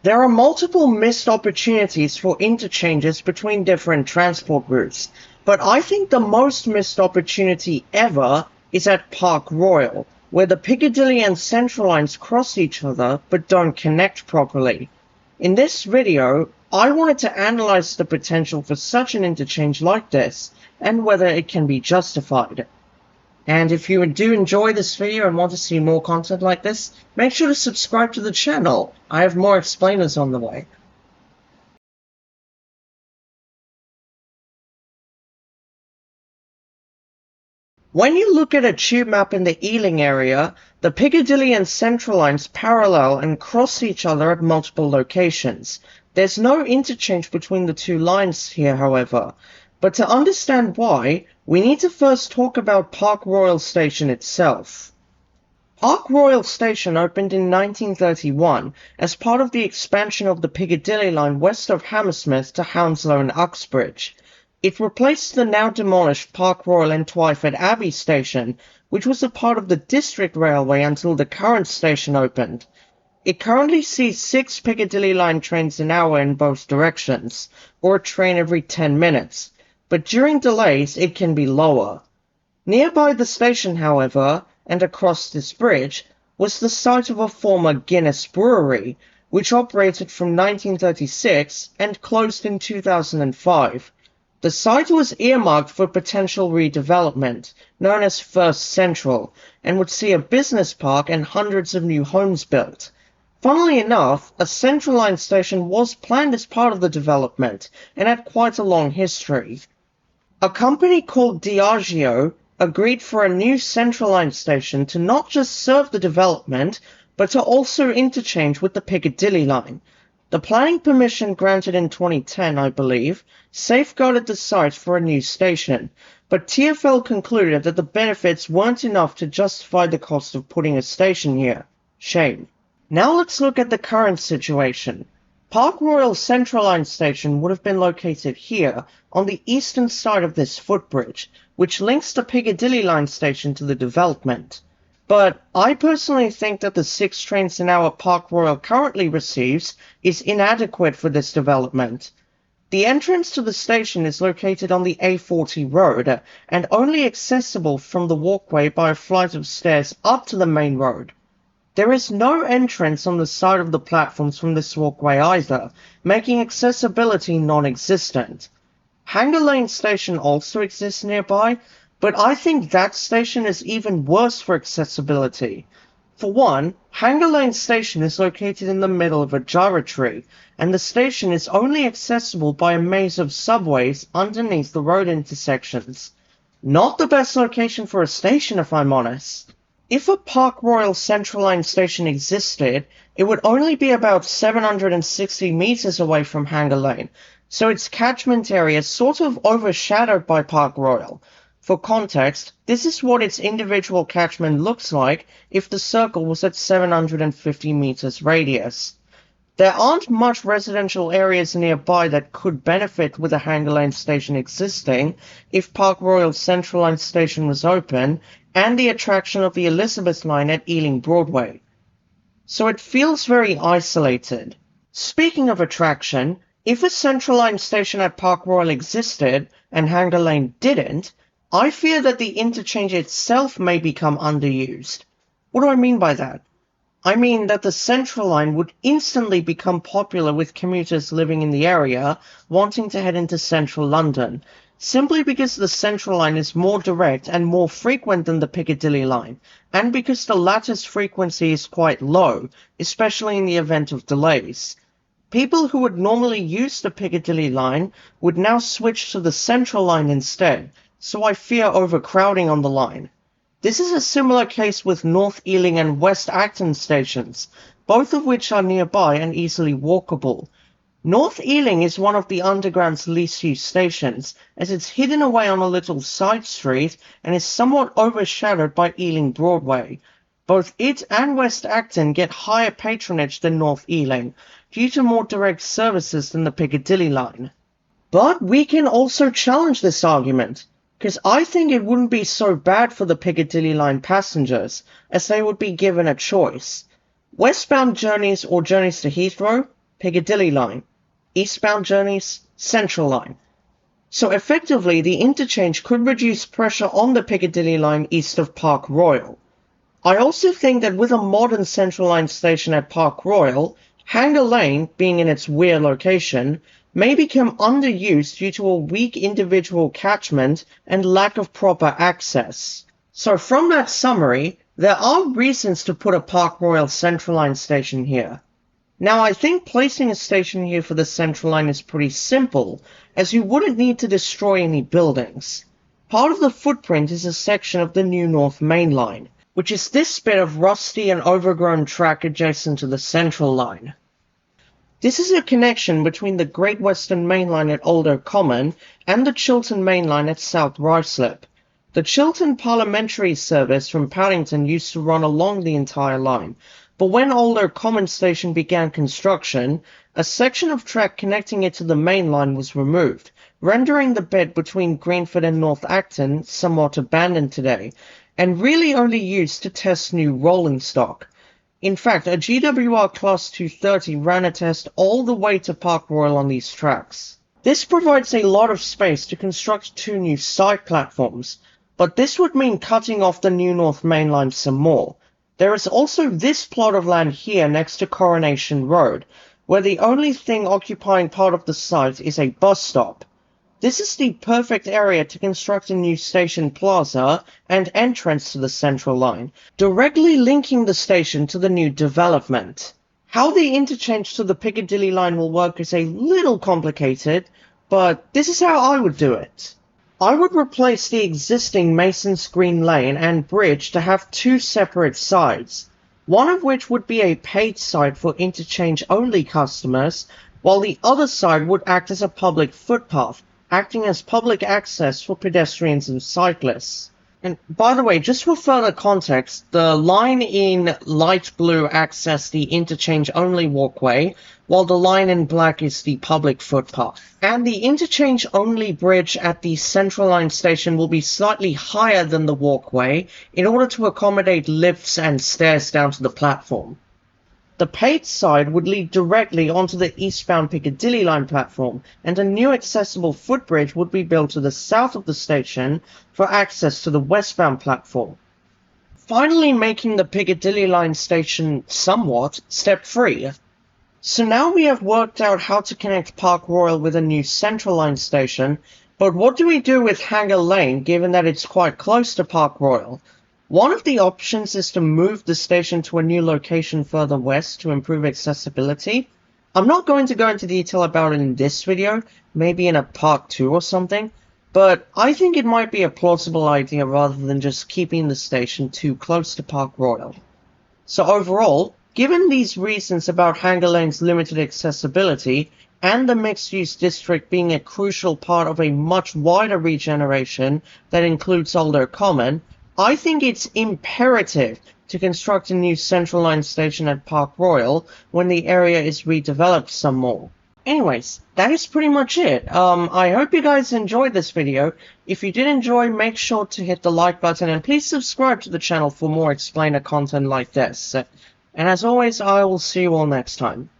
There are multiple missed opportunities for interchanges between different transport routes, but I think the most missed opportunity ever is at Park Royal, where the Piccadilly and Central lines cross each other but don't connect properly. In this video, I wanted to analyze the potential for such an interchange like this, and whether it can be justified. And if you do enjoy this video and want to see more content like this, make sure to subscribe to the channel. I have more explainers on the way. When you look at a tube map in the Ealing area, the Piccadilly and Central lines parallel and cross each other at multiple locations. There's no interchange between the two lines here, however. But to understand why, we need to first talk about Park Royal Station itself. Park Royal Station opened in 1931 as part of the expansion of the Piccadilly line west of Hammersmith to Hounslow and Uxbridge. It replaced the now demolished Park Royal and Twyford Abbey station, which was a part of the District Railway until the current station opened. It currently sees 6 Piccadilly line trains an hour in both directions, or a train every 10 minutes. But during delays it can be lower. Nearby the station, however, and across this bridge, was the site of a former Guinness brewery, which operated from 1936 and closed in 2005. The site was earmarked for potential redevelopment, known as First Central, and would see a business park and hundreds of new homes built. Funnily enough, a Central Line station was planned as part of the development, and had quite a long history. A company called Diageo agreed for a new Central Line station to not just serve the development, but to also interchange with the Piccadilly line. The planning permission granted in 2010, I believe, safeguarded the site for a new station, but TfL concluded that the benefits weren't enough to justify the cost of putting a station here. Shame. Now let's look at the current situation. Park Royal Central Line station would have been located here, on the eastern side of this footbridge, which links the Piccadilly line station to the development. But I personally think that the 6 trains an hour Park Royal currently receives is inadequate for this development. The entrance to the station is located on the A40 road, and only accessible from the walkway by a flight of stairs up to the main road. There is no entrance on the side of the platforms from this walkway either, making accessibility non-existent. Hanger Lane Station also exists nearby, but I think that station is even worse for accessibility. For one, Hanger Lane Station is located in the middle of a gyratory, and the station is only accessible by a maze of subways underneath the road intersections. Not the best location for a station, if I'm honest. If a Park Royal Central Line station existed, it would only be about 760 meters away from Hanger Lane, so its catchment area is sort of overshadowed by Park Royal. For context, this is what its individual catchment looks like if the circle was at 750 meters radius. There aren't much residential areas nearby that could benefit with a Hanger Lane station existing if Park Royal Central Line station was open, and the attraction of the Elizabeth line at Ealing Broadway. So it feels very isolated. Speaking of attraction, if a Central Line station at Park Royal existed and Hanger Lane didn't, I fear that the interchange itself may become underused. What do I mean by that? I mean that the Central Line would instantly become popular with commuters living in the area wanting to head into central London, simply because the Central Line is more direct and more frequent than the Piccadilly line, and because the latter's frequency is quite low, especially in the event of delays. People who would normally use the Piccadilly line would now switch to the Central Line instead, so I fear overcrowding on the line. This is a similar case with North Ealing and West Acton stations, both of which are nearby and easily walkable. North Ealing is one of the Underground's least used stations, as it's hidden away on a little side street and is somewhat overshadowed by Ealing Broadway. Both it and West Acton get higher patronage than North Ealing, due to more direct services than the Piccadilly line. But we can also challenge this argument, because I think it wouldn't be so bad for the Piccadilly line passengers, as they would be given a choice. Westbound journeys or journeys to Heathrow? Piccadilly line. Eastbound journeys, Central line. So effectively, the interchange could reduce pressure on the Piccadilly line east of Park Royal. I also think that with a modern Central line station at Park Royal, Hanger Lane, being in its weird location, may become underused due to a weak individual catchment and lack of proper access. So from that summary, there are reasons to put a Park Royal Central line station here. Now I think placing a station here for the Central line is pretty simple, as you wouldn't need to destroy any buildings. Part of the footprint is a section of the new North Main Line, which is this bit of rusty and overgrown track adjacent to the Central line. This is a connection between the Great Western Main Line at Old Oak Common and the Chiltern Main Line at South Ruislip. The Chiltern Parliamentary Service from Paddington used to run along the entire line, but when Old Oak Common Station began construction, a section of track connecting it to the main line was removed, rendering the bed between Greenford and North Acton somewhat abandoned today, and really only used to test new rolling stock. In fact, a GWR Class 230 ran a test all the way to Park Royal on these tracks. This provides a lot of space to construct 2 new side platforms, but this would mean cutting off the new North Main Line some more. There is also this plot of land here next to Coronation Road, where the only thing occupying part of the site is a bus stop. This is the perfect area to construct a new station plaza and entrance to the Central line, directly linking the station to the new development. How the interchange to the Piccadilly line will work is a little complicated, but this is how I would do it. I would replace the existing Mason's Green Lane and bridge to have 2 separate sides, one of which would be a paid side for interchange-only customers, while the other side would act as a public footpath, acting as public access for pedestrians and cyclists. And by the way, just for further context, the line in light blue access the interchange-only walkway, while the line in black is the public footpath. And the interchange-only bridge at the Central Line station will be slightly higher than the walkway in order to accommodate lifts and stairs down to the platform. The paid side would lead directly onto the eastbound Piccadilly line platform, and a new accessible footbridge would be built to the south of the station for access to the westbound platform, finally making the Piccadilly line station somewhat step-free. So now we have worked out how to connect Park Royal with a new Central line station, but what do we do with Hanger Lane given that it's quite close to Park Royal? One of the options is to move the station to a new location further west to improve accessibility. I'm not going to go into detail about it in this video, maybe in a part 2 or something, but I think it might be a plausible idea rather than just keeping the station too close to Park Royal. So overall, given these reasons about Hanger Lane's limited accessibility, and the mixed-use district being a crucial part of a much wider regeneration that includes Old Oak Common, I think it's imperative to construct a new Central Line station at Park Royal when the area is redeveloped some more. Anyways, that is pretty much it. I hope you guys enjoyed this video. If you did enjoy, make sure to hit the like button and please subscribe to the channel for more explainer content like this. And as always, I will see you all next time.